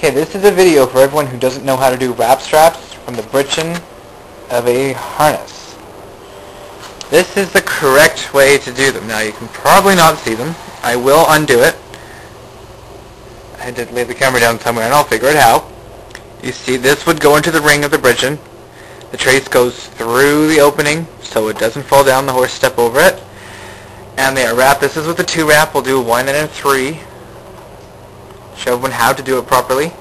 Okay, this is a video for everyone who doesn't know how to do wrap straps from the Britchen of a harness. This is the correct way to do them. Now you can probably not see them. I will undo it. I did lay the camera down somewhere and I'll figure it out. You see, this would go into the ring of the Britchen. The trace goes through the opening so it doesn't fall down, the horse step over it. And they are wrapped. This is with the 2 wrap. We'll do a 1 and a 3. Show everyone how to do it properly.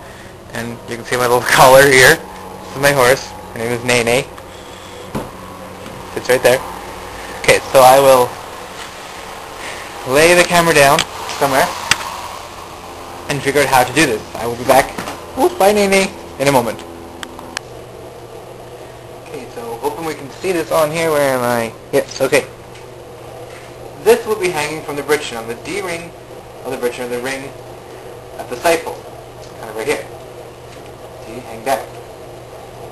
And you can see my little collar here. This is my horse. Her name is Nene. Sits right there. Okay, so I will lay the camera down somewhere and figure out how to do this. I will be back. Ooh, bye Nene. In a moment. Okay, so hoping we can see this on here. Where am I? Yes, okay. This will be hanging from the Britchen on the D-ring of the Britchen, or the ring at the stifle, kind of right here. See, hang down.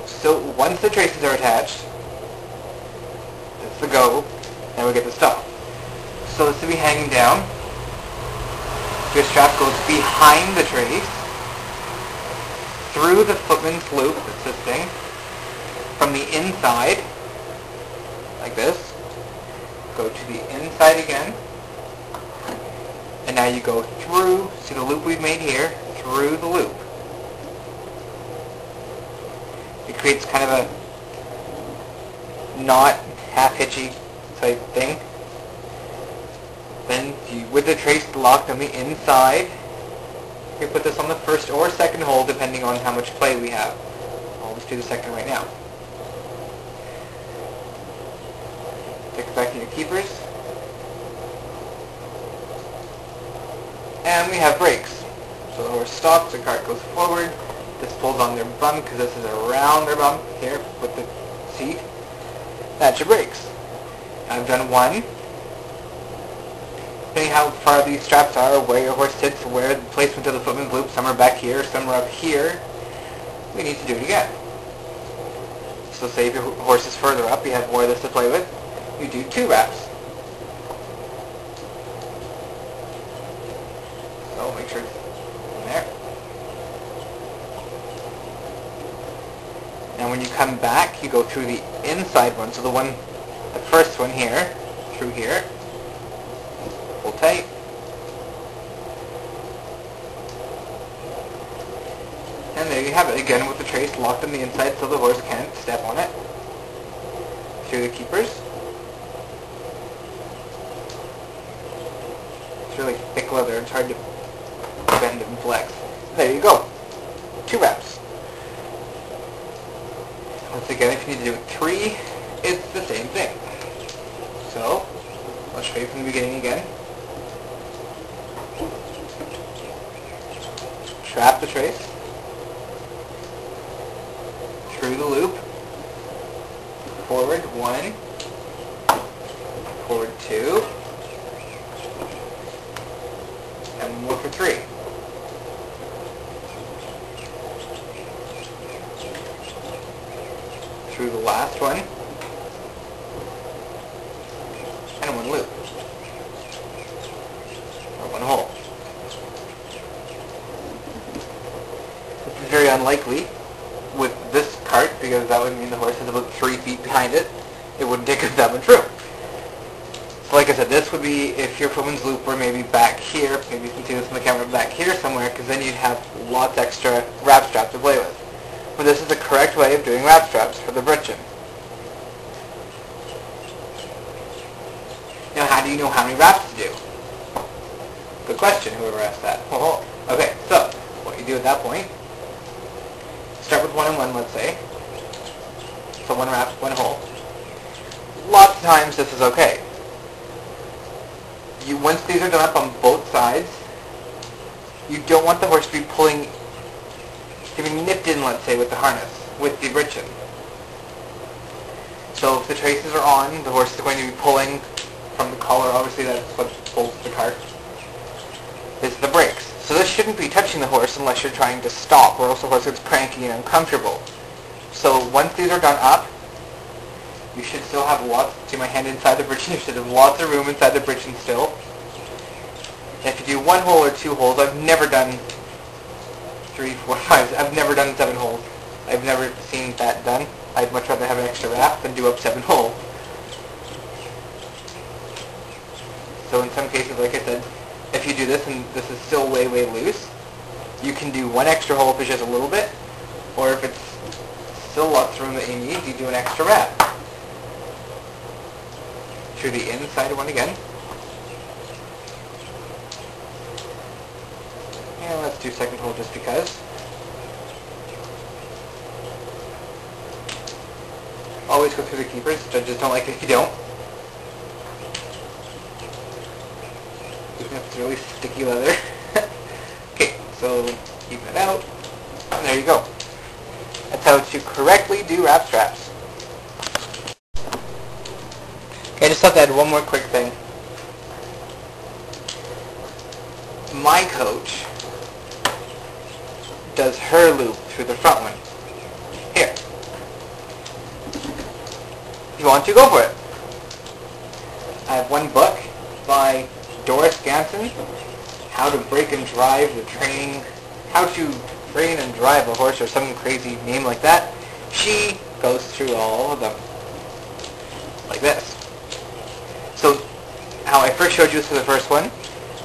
So once the traces are attached, it's the go, and we get the stop. So this will be hanging down. Your strap goes behind the trace, through the footman's loop that's this thing, from the inside, like this. Go to the inside again, and now you go through, see the loop we've made here, through the loop. It creates kind of a not half hitchy type thing. Then with the trace locked on the inside, you put this on the first or second hole depending on how much play we have. I'll just do the second right now. Take it back to your keepers. And we have brakes. So the horse stops, the cart goes forward. This pulls on their bum because this is around their bum here with the seat. That's your brakes. I've done 1. Depending how far these straps are, where your horse sits, where the placement of the footman's loop, some are back here, some are up here, we need to do it again. So say if your horse is further up, you have more of this to play with, you do 2 wraps. So make sure it's in there. And when you come back, you go through the inside one, so the first one here, through here, pull tight. And there you have it, again with the trace locked on the inside so the horse can't step on it. Through the keepers. It's really thick leather, it's hard to bend and flex. There you go. 2 wraps. Once again, if you need to do 3, it's the same thing. So, I'll show you from the beginning again. Trap the trace. Through the loop. Forward 1. Forward 2. And 1 more for 3. Through the last one. And 1 loop. Or 1 hole. This is very unlikely with this cart because that would mean the horse is about 3 feet behind it. It wouldn't take us that much room. So like I said, this would be if your footman's loop were maybe back here, maybe you can see this on the camera, back here somewhere, because then you'd have lots extra wrap straps to play with. But this is the correct way of doing wrap straps for the Britchen. Now how do you know how many wraps to do? Good question, whoever asked that. Oh, okay, so what you do at that point, start with 1 and 1, let's say. So 1 wrap, 1 hole. Lots of times this is okay. Once these are done up on both sides, you don't want the horse to be pulling, to be nipped in, let's say, with the harness, with the Britchen. So if the traces are on, the horse is going to be pulling from the collar, obviously that's what pulls the cart. This is the brakes. So this shouldn't be touching the horse unless you're trying to stop, or else the horse gets cranky and uncomfortable. So once these are done up, you should still have lots, see my hand inside the Britchen, you should have lots of room inside the Britchen still. And if you do 1 hole or 2 holes, I've never done 3, 4, 5. I've never done 7 holes. I've never seen that done. I'd much rather have an extra wrap than do up 7 holes. So in some cases, like I said, if you do this and this is still way, way loose, you can do 1 extra hole if it's just a little bit, or if it's still lots of room that you need, you do an extra wrap. Through the inside one again. And let's do 2nd hole just because. Always go through the keepers. Judges don't like it if you don't. Even if it's really sticky leather. Okay, so keep it out. And there you go. That's how to correctly do wrap straps. Okay, I just have to add one more quick thing. My coach does her loop through the front one. Here. If you want to, go for it. I have one book by Doris Ganson, How to Break and Drive the Training, How to Train and Drive a Horse, or some crazy name like that. She goes through all of them. Like this. So, how I first showed you this for the first one,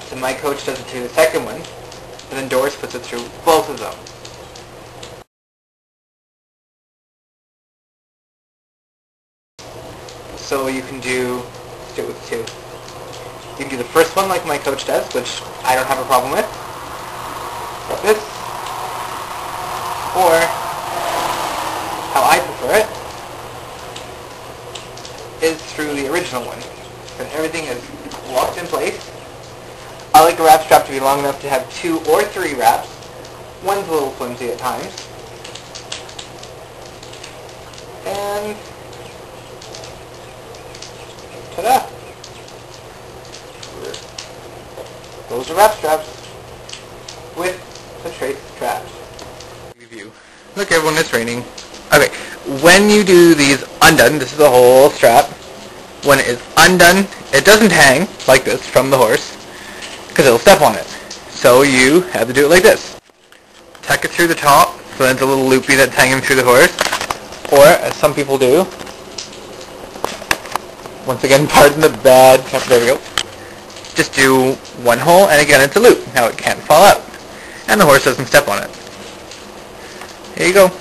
so my coach does it to the second one, and then Doris puts it through both of them. So you can do it with 2. You can do the first one like my coach does, which I don't have a problem with, like this, or how I prefer it is through the original one. And everything is locked in place. I like a wrap strap to be long enough to have 2 or 3 wraps. One's a little flimsy at times. And ta-da! Those are wrap straps with the trace straps. Review. Look everyone, it's raining. Okay, when you do these undone, this is the whole strap. When it is undone, it doesn't hang like this from the horse because it'll step on it. So you have to do it like this. Tuck it through the top so that it's a little loopy that's hanging through the horse. Or, as some people do, once again, pardon the bad, there we go, just do 1 hole and again it's a loop. Now it can't fall out and the horse doesn't step on it. Here you go.